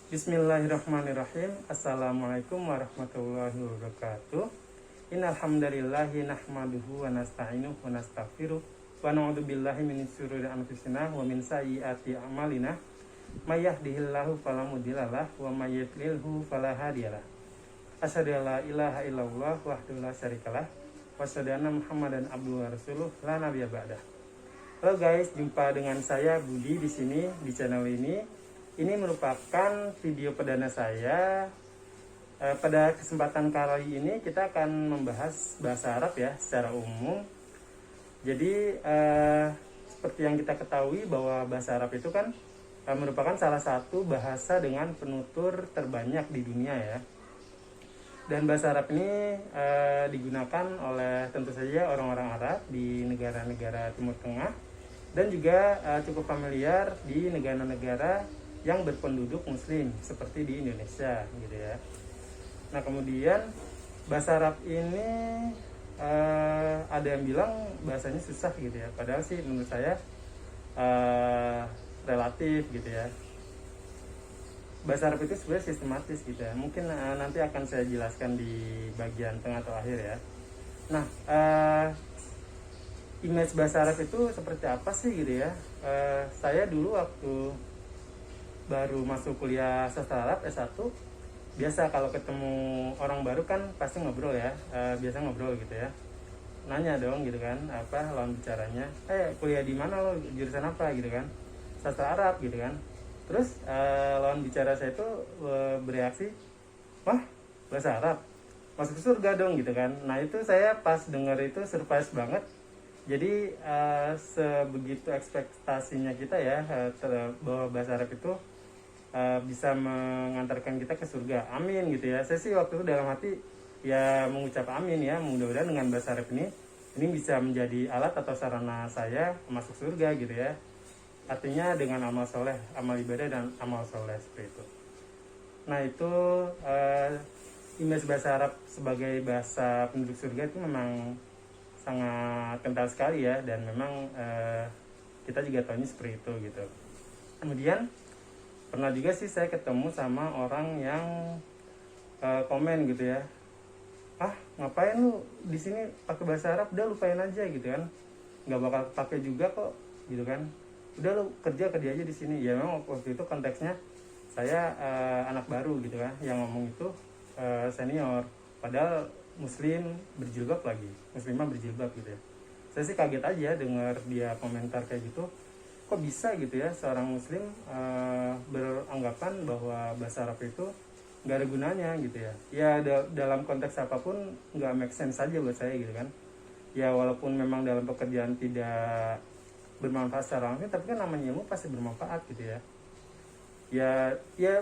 Bismillahirrahmanirrahim. Assalamualaikum warahmatullahi wabarakatuh. Innal hamdalillahi nahmaduhu wa nasta'inuhu wa nastaghfiruh wa na'udzu billahi min syururi anfusina wa min sayyiati a'malina. May yahdihillahu fala mudhillalah wa may yudlilhu fala hadiyalah. Asyhadu an la ilaha illallah wahdahu la syarikalah wa asyhadu anna Muhammadan abduhu wa rasuluh la nabiyya ba'dah. Halo guys, jumpa dengan saya Budi di sini di channel ini. Ini merupakan video perdana saya. Pada kesempatan kali ini kita akan membahas bahasa Arab ya secara umum. Jadi seperti yang kita ketahui bahwa bahasa Arab itu kan merupakan salah satu bahasa dengan penutur terbanyak di dunia ya. Dan bahasa Arab ini digunakan oleh tentu saja orang-orang Arab di negara-negara Timur Tengah dan juga cukup familiar di negara-negara yang berpenduduk muslim seperti di Indonesia gitu ya. Nah kemudian bahasa Arab ini ada yang bilang bahasanya susah gitu ya, padahal sih menurut saya relatif gitu ya. Bahasa Arab itu sebenarnya sistematis gitu ya, mungkin nanti akan saya jelaskan di bagian tengah atau akhir ya. Nah image bahasa Arab itu seperti apa sih gitu ya. Saya dulu waktu baru masuk kuliah sastra Arab S1, biasa kalau ketemu orang baru kan pasti ngobrol ya, biasa ngobrol gitu ya, nanya dong gitu kan, apa lawan bicaranya, kuliah di mana lo, jurusan apa gitu kan, sastra Arab gitu kan. Terus lawan bicara saya itu bereaksi, wah bahasa Arab, masuk surga dong gitu kan. Nah itu saya pas denger itu surprise banget. Jadi sebegitu ekspektasinya kita ya bahwa bahasa Arab itu bisa mengantarkan kita ke surga, amin gitu ya. Saya sih waktu itu dalam hati ya mengucap amin ya, mudah-mudahan dengan bahasa Arab ini bisa menjadi alat atau sarana saya masuk surga gitu ya. Artinya dengan amal soleh, amal ibadah dan amal soleh seperti itu. Nah itu image bahasa Arab sebagai bahasa penduduk surga itu memang sangat kental sekali ya, dan memang kita juga tahunya seperti itu gitu. Kemudian pernah juga sih saya ketemu sama orang yang komen gitu ya, ngapain lu di sini pakai bahasa Arab, udah lupain aja gitu kan, nggak bakal pakai juga kok gitu kan, udah lu kerja aja di sini. Ya memang waktu itu konteksnya saya anak baru gitu kan, yang ngomong itu senior, padahal muslim berjilbab lagi, muslimah berjilbab gitu ya. Saya sih kaget aja dengar dia komentar kayak gitu, kok bisa gitu ya seorang muslim beranggapan bahwa bahasa Arab itu nggak ada gunanya gitu ya. Ya dalam konteks apapun nggak make sense saja buat saya gitu kan. Ya walaupun memang dalam pekerjaan tidak bermanfaat secara langsung, tapi kan namanya ilmu pasti bermanfaat gitu ya. Ya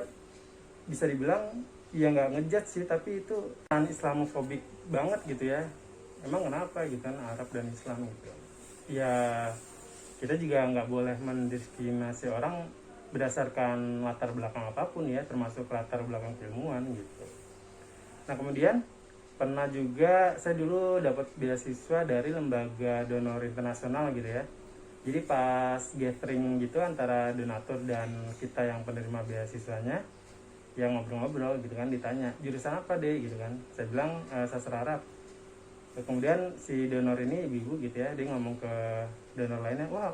bisa dibilang ya nggak ngejudge sih, tapi itu Islamofobik banget gitu ya. Emang kenapa gitu kan Arab dan Islam gitu. Ya kita juga nggak boleh mendiskriminasi orang berdasarkan latar belakang apapun ya, termasuk latar belakang keilmuan gitu. Nah kemudian pernah juga saya dulu dapat beasiswa dari lembaga donor internasional gitu ya. Jadi pas gathering gitu antara donatur dan kita yang penerima beasiswanya, yang ngobrol-ngobrol gitu kan, ditanya jurusan apa deh gitu kan, saya bilang sastra Arab. Kemudian si donor ini ibu gitu ya, dia ngomong ke donor lainnya, wah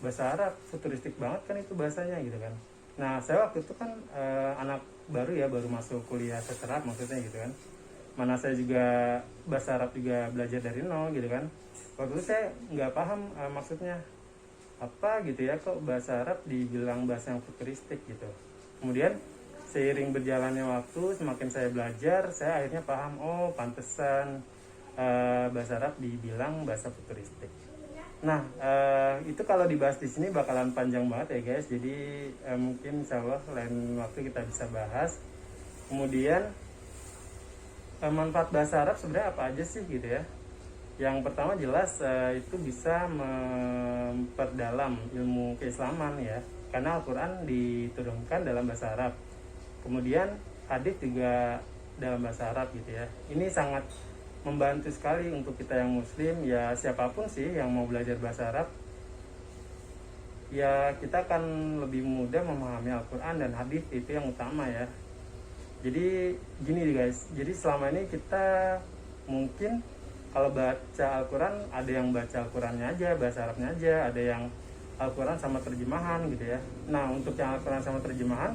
bahasa Arab futuristik banget kan itu bahasanya gitu kan. Nah saya waktu itu kan anak baru ya, baru masuk kuliah sastra Arab maksudnya gitu kan, mana saya juga bahasa Arab juga belajar dari nol gitu kan. Waktu itu saya nggak paham maksudnya apa gitu ya, kok bahasa Arab dibilang bahasa yang futuristik gitu. Kemudian seiring berjalannya waktu, semakin saya belajar, saya akhirnya paham, oh pantesan bahasa Arab dibilang bahasa futuristik. Nah itu kalau dibahas di sini bakalan panjang banget ya guys, jadi mungkin insya Allah lain waktu kita bisa bahas. Kemudian manfaat bahasa Arab sebenarnya apa aja sih gitu ya. Yang pertama jelas itu bisa memperdalam ilmu keislaman ya, karena Al-Quran diturunkan dalam bahasa Arab. Kemudian hadits juga dalam bahasa Arab gitu ya. Ini sangat membantu sekali untuk kita yang muslim ya, siapapun sih yang mau belajar bahasa Arab ya kita akan lebih mudah memahami Al-Quran dan hadis, itu yang utama ya. Jadi gini guys, jadi selama ini kita mungkin kalau baca Al-Quran ada yang baca Al-Qurannya aja, bahasa Arabnya aja, ada yang Al-Quran sama terjemahan gitu ya. Nah untuk yang Al-Quran sama terjemahan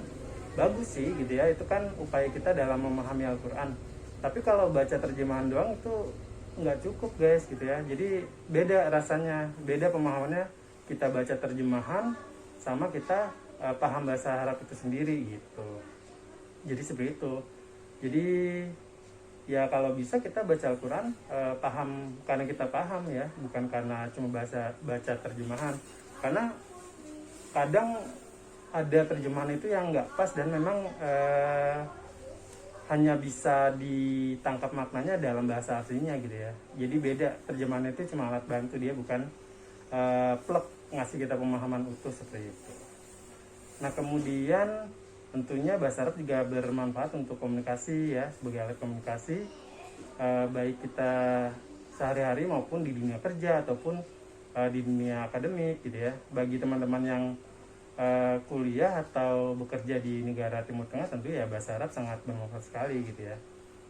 bagus sih gitu ya, itu kan upaya kita dalam memahami Al-Quran. Tapi kalau baca terjemahan doang itu nggak cukup guys gitu ya. Jadi beda rasanya, beda pemahamannya kita baca terjemahan sama kita paham bahasa Arab itu sendiri gitu. Jadi seperti itu. Jadi ya kalau bisa kita baca Al-Quran paham karena kita paham ya, bukan karena cuma baca terjemahan. Karena kadang ada terjemahan itu yang nggak pas dan memang hanya bisa ditangkap maknanya dalam bahasa aslinya gitu ya. Jadi beda, terjemahan itu cuma alat bantu, dia bukan plek ngasih kita pemahaman utuh seperti itu. Nah kemudian tentunya bahasa Arab juga bermanfaat untuk komunikasi ya, sebagai alat komunikasi baik kita sehari-hari maupun di dunia kerja ataupun di dunia akademik gitu ya. Bagi teman-teman yang kuliah atau bekerja di negara Timur Tengah tentu ya bahasa Arab sangat bermanfaat sekali gitu ya.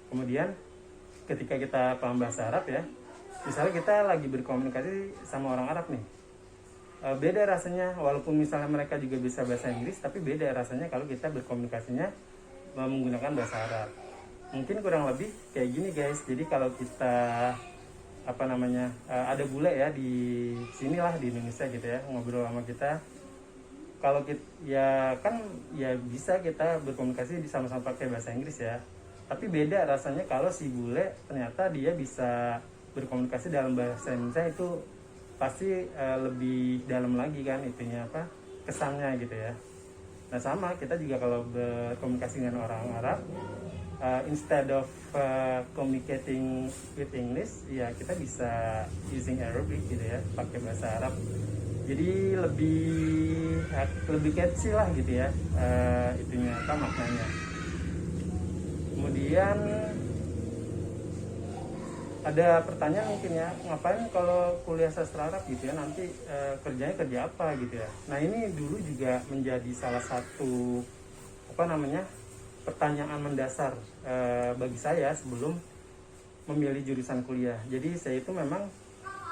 Kemudian ketika kita paham bahasa Arab ya, misalnya kita lagi berkomunikasi sama orang Arab nih, beda rasanya, walaupun misalnya mereka juga bisa bahasa Inggris, tapi beda rasanya kalau kita berkomunikasinya menggunakan bahasa Arab. Mungkin kurang lebih kayak gini guys. Jadi kalau kita ada bule ya di sinilah di Indonesia gitu ya, ngobrol sama kita, kalau kita ya kan ya bisa kita berkomunikasi sama-sama pakai bahasa Inggris ya, tapi beda rasanya kalau si bule ternyata dia bisa berkomunikasi dalam bahasa Indonesia, itu pasti lebih dalam lagi kan itunya kesannya gitu ya. Nah sama kita juga kalau berkomunikasi dengan orang Arab, instead of communicating with English ya kita bisa using Arabic gitu ya, pakai bahasa Arab. Jadi lebih catchy lah gitu ya, itunya maknanya. Kemudian ada pertanyaan mungkin ya, ngapain kalau kuliah sastra Arab gitu ya, nanti kerjanya kerja apa gitu ya. Nah ini dulu juga menjadi salah satu pertanyaan mendasar bagi saya sebelum memilih jurusan kuliah. Jadi saya itu memang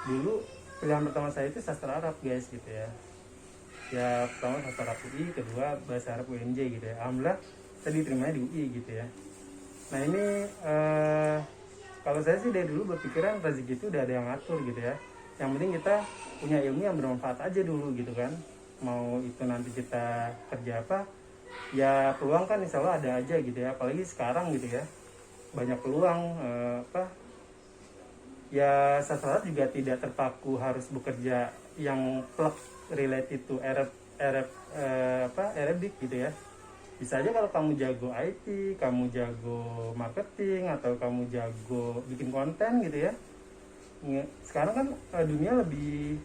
dulu pilihan pertama saya itu sastra Arab guys gitu ya. Ya pertama sastra Arab UI, kedua bahasa Arab UNJ gitu ya. Alhamdulillah saya diterimanya di UI gitu ya. Nah ini kalau saya sih dari dulu berpikiran rezeki itu udah ada yang ngatur gitu ya. Yang penting kita punya ilmu yang bermanfaat aja dulu gitu kan. Mau itu nanti kita kerja apa, ya peluang kan insya Allah ada aja gitu ya. Apalagi sekarang gitu ya, banyak peluang ya sastra juga tidak terpaku harus bekerja yang plug related to Arabic gitu ya. Bisa aja kalau kamu jago IT, kamu jago marketing, atau kamu jago bikin konten gitu ya. Sekarang kan dunia lebih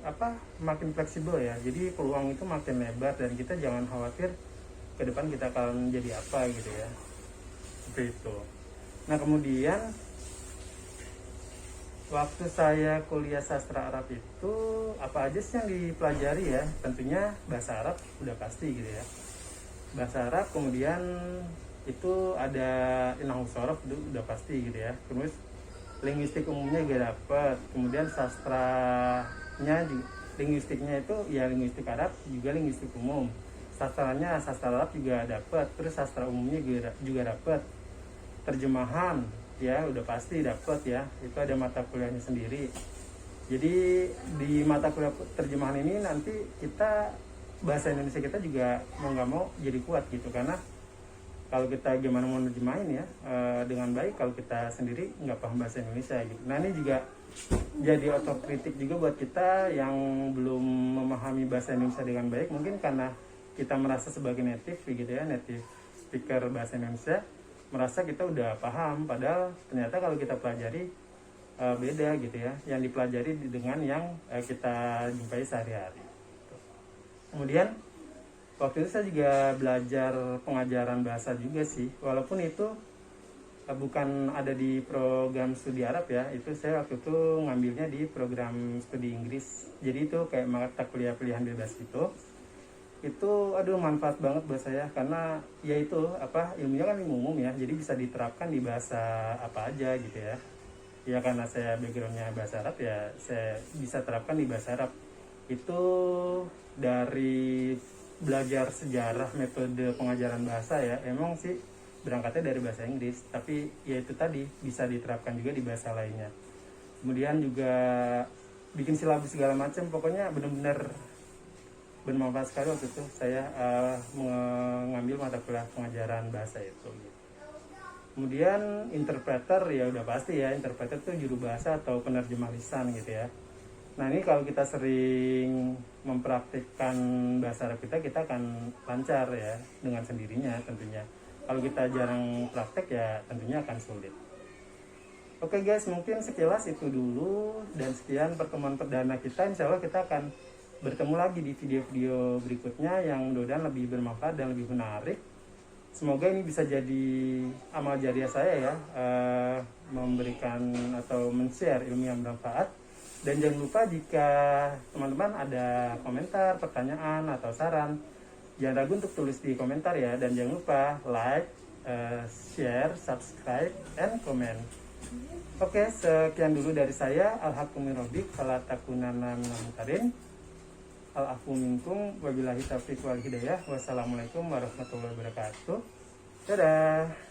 makin fleksibel ya. Jadi peluang itu makin lebar dan kita jangan khawatir ke depan kita akan jadi apa gitu ya. Seperti itu. Nah kemudian waktu saya kuliah sastra Arab itu apa aja sih yang dipelajari ya? Tentunya bahasa Arab udah pasti gitu ya. Bahasa Arab, kemudian itu ada nahwu shorof itu udah pasti gitu ya. Terus linguistik umumnya juga dapat. Kemudian sastranya juga, linguistiknya itu ya linguistik Arab juga linguistik umum. Sastranya sastra Arab juga dapat. Terus sastra umumnya juga dapat. Terjemahan ya udah pasti dapat ya. Itu ada mata kuliahnya sendiri. Jadi di mata kuliah terjemahan ini nanti kita bahasa Indonesia kita juga mau nggak mau jadi kuat gitu, karena kalau kita gimana mau nerjemahin ya dengan baik kalau kita sendiri nggak paham bahasa Indonesia gitu. Nah ini juga jadi otokritik juga buat kita yang belum memahami bahasa Indonesia dengan baik, mungkin karena kita merasa sebagai native gitu ya, native speaker bahasa Indonesia, merasa kita udah paham, padahal ternyata kalau kita pelajari beda gitu ya, yang dipelajari dengan yang kita jumpai sehari-hari. Kemudian waktu itu saya juga belajar pengajaran bahasa juga sih, walaupun itu bukan ada di program studi Arab ya, itu saya waktu itu ngambilnya di program studi Inggris. Jadi itu kayak mata kuliah pilihan bebas gitu. itu aduh manfaat banget buat saya karena ya itu apa ilmunya kan ilmu umum ya, jadi bisa diterapkan di bahasa apa aja gitu ya. Ya karena saya backgroundnya bahasa Arab ya saya bisa terapkan di bahasa Arab. Itu dari belajar sejarah metode pengajaran bahasa ya, emang sih berangkatnya dari bahasa Inggris, tapi ya itu tadi bisa diterapkan juga di bahasa lainnya. Kemudian juga bikin silabus segala macam, pokoknya benar-benar bermanfaat sekali waktu itu saya mengambil mata kuliah pengajaran bahasa itu gitu. Kemudian interpreter ya udah pasti ya, interpreter itu juru bahasa atau penerjemah lisan gitu ya. Nah ini kalau kita sering mempraktikkan bahasa Arab kita akan lancar ya dengan sendirinya tentunya. Kalau kita jarang praktek ya tentunya akan sulit. Oke guys, mungkin sekilas itu dulu dan sekian pertemuan perdana kita. Insya Allah kita akan bertemu lagi di video-video berikutnya yang mudah-mudahan lebih bermanfaat dan lebih menarik. Semoga ini bisa jadi amal jariah saya ya, memberikan atau men-share ilmu yang bermanfaat. Dan jangan lupa jika teman-teman ada komentar, pertanyaan, atau saran, jangan ragu untuk tulis di komentar ya. Dan jangan lupa like, share, subscribe, and comment. Oke, sekian dulu dari saya. Alhamdulillah, fala takunanna minal mumtarin. Al-afu minkum wabillahi taufiq wal hidayah. Wassalamualaikum warahmatullahi wabarakatuh. Dadah.